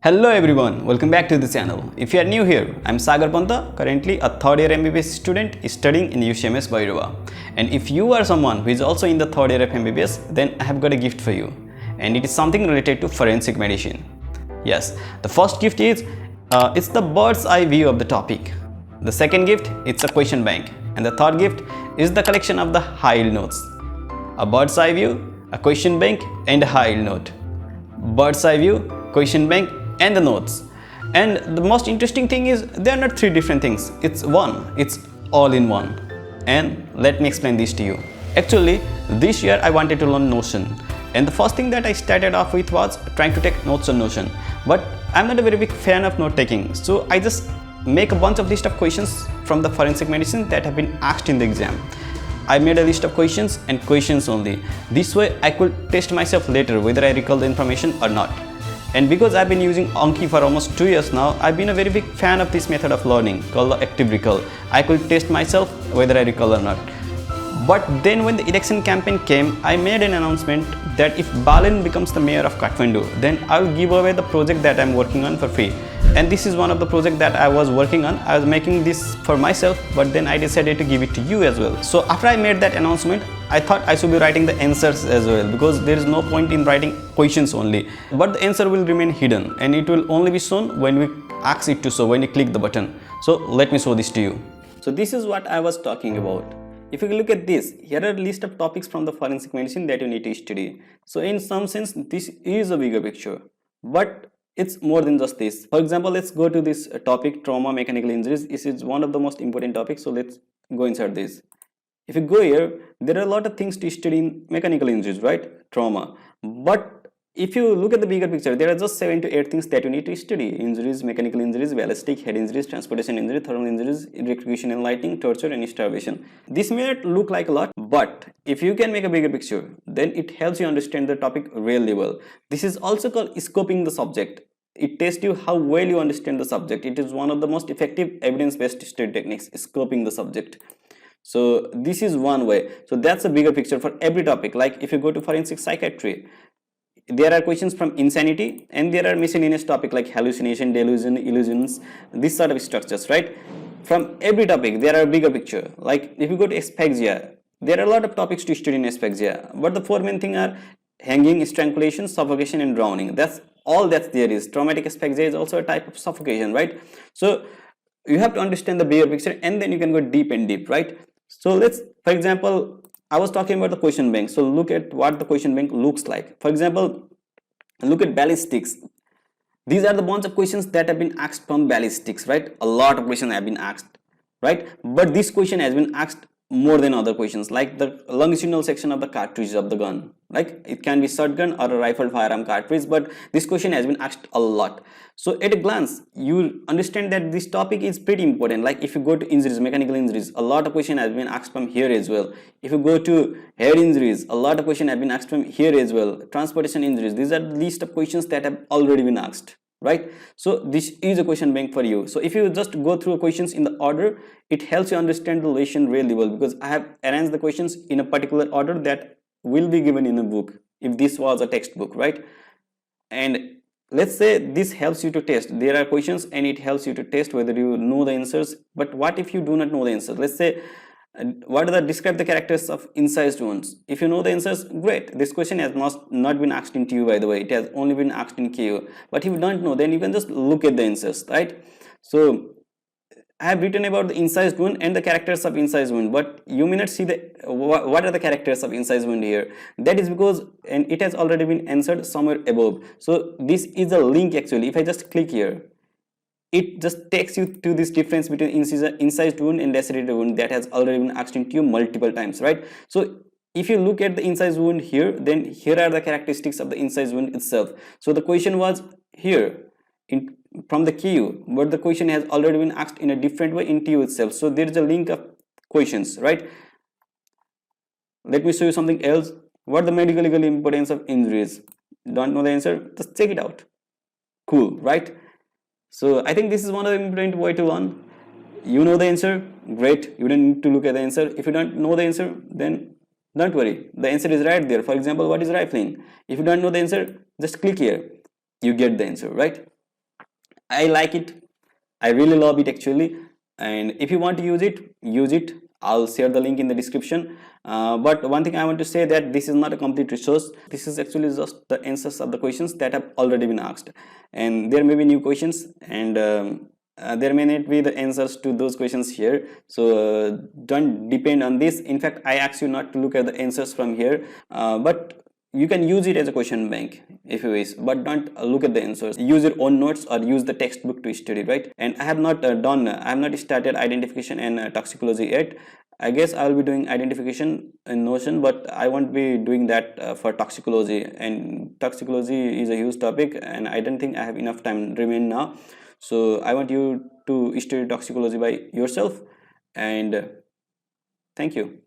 Hello everyone, welcome back to the channel. If you are new here, I'm Sagar, currently a third year MBBS student studying in UCMS Bairava. And if you are someone who is also in the third year of MBBS, then I have got a gift for you. And it is something related to forensic medicine. Yes, the first gift is, it's the bird's eye view of the topic. The second gift, it's a question bank. And the third gift is the collection of the high-yield notes. A bird's eye view, a question bank and a high-yield note. Bird's eye view, question bank and the notes. And the most interesting thing is they are not three different things. It's one. It's all in one. And let me explain this to you. Actually, this year I wanted to learn Notion. And the first thing that I started off with was trying to take notes on Notion. But I'm not a very big fan of note taking. So I just make a bunch of list of questions from the forensic medicine that have been asked in the exam. I made a list of questions and questions only. This way I could test myself later whether I recall the information or not. And because I've been using Anki for almost 2 years now, I've been a very big fan of this method of learning called the active recall. I could test myself whether I recall or not. But then when the election campaign came, I made an announcement that if Balin becomes the mayor of Kathmandu, then I'll give away the project that I'm working on for free. And this is one of the projects that I was working on. I was making this for myself, but then I decided to give it to you as well. So after I made that announcement, I thought I should be writing the answers as well, because there is no point in writing questions only. But the answer will remain hidden and it will only be shown when we ask it to show, when you click the button. So let me show this to you. So this is what I was talking about. If you look at this, here are a list of topics from the forensic medicine that you need to study. So in some sense, this is a bigger picture, but it's more than just this. For example, let's go to this topic, trauma, mechanical injuries. This is one of the most important topics. So let's go inside this. If you go here, there are a lot of things to study in mechanical injuries, right? Trauma. But if you look at the bigger picture, there are just 7 to 8 things that you need to study. Injuries, mechanical injuries, ballistic, head injuries, transportation injury, thermal injuries, electrocution and lighting, torture and starvation. This may not look like a lot, but if you can make a bigger picture, then it helps you understand the topic really well. This is also called scoping the subject. It tests you how well you understand the subject. It is one of the most effective evidence-based study techniques, scoping the subject. So this is one way. So that's a bigger picture for every topic. Like if you go to forensic psychiatry, there are questions from insanity and there are miscellaneous topics like hallucination, delusion, illusions, these sort of structures, right? From every topic, there are a bigger picture. Like if you go to asphyxia, there are a lot of topics to study in asphyxia, but the four main things are hanging, strangulation, suffocation and drowning. That's all that there is. Traumatic asphyxia is also a type of suffocation, right? So you have to understand the bigger picture and then you can go deep and deep, right? So let's, for example, I was talking about the question bank. So look at what the question bank looks like. For example, look at ballistics. These are the bunch of questions that have been asked from ballistics, right? A lot of questions have been asked, right? But this question has been asked more than other questions, like the longitudinal section of the cartridge of the gun. Like it can be shotgun or a rifle firearm cartridge, but this question has been asked a lot. So at a glance, you understand that this topic is pretty important. Like if you go to injuries, mechanical injuries, a lot of questions has been asked from here as well. If you go to head injuries, a lot of questions have been asked from here as well. Transportation injuries, these are the list of questions that have already been asked, right? So this is a question bank for you. So if you just go through questions in the order, it helps you understand the lesson really well, because I have arranged the questions in a particular order that will be given in a book if this was a textbook, right? And let's say this helps you to test. There are questions and it helps you to test whether you know the answers. But what if you do not know the answers? Let's say what are the describe the characters of incised wounds. If you know the answers, great. This question has not been asked in TU, by the way. It has only been asked in KU. But if you don't know, then you can just look at the answers, right? So I have written about the incised wound and the characters of incised wound, but you may not see the what are the characters of incised wound here. That is because, and it has already been answered somewhere above. So this is a link actually. If I just click here, it just takes you to this difference between incised wound and lacerated wound that has already been asked in TU multiple times, right? So if you look at the incised wound here, then here are the characteristics of the incised wound itself. So the question was here from the KU, but the question has already been asked in a different way in TU itself. So there is a link of questions, right? Let me show you something else. What the medical legal importance of injuries? Don't know the answer? Just check it out. Cool, right? So I think this is one of the important way to learn. You know the answer, great. You don't need to look at the answer. If you don't know the answer, then don't worry. The answer is right there. For example, what is rifling? If you don't know the answer, just click here. You get the answer, right? I like it. I really love it actually. And if you want to use it, use it. I'll share the link in the description. But one thing I want to say, that this is not a complete resource. This is actually just the answers of the questions that have already been asked. And there may be new questions, and there may not be the answers to those questions here. So don't depend on this. In fact, I ask you not to look at the answers from here, but you can use it as a question bank if you wish, but don't look at the answers. Use your own notes or use the textbook to study, right? And I have not I have not started identification and toxicology yet. I guess I'll be doing identification in Notion, but I won't be doing that for toxicology. And toxicology is a huge topic, and I don't think I have enough time remain now. So I want you to study toxicology by yourself. And thank you.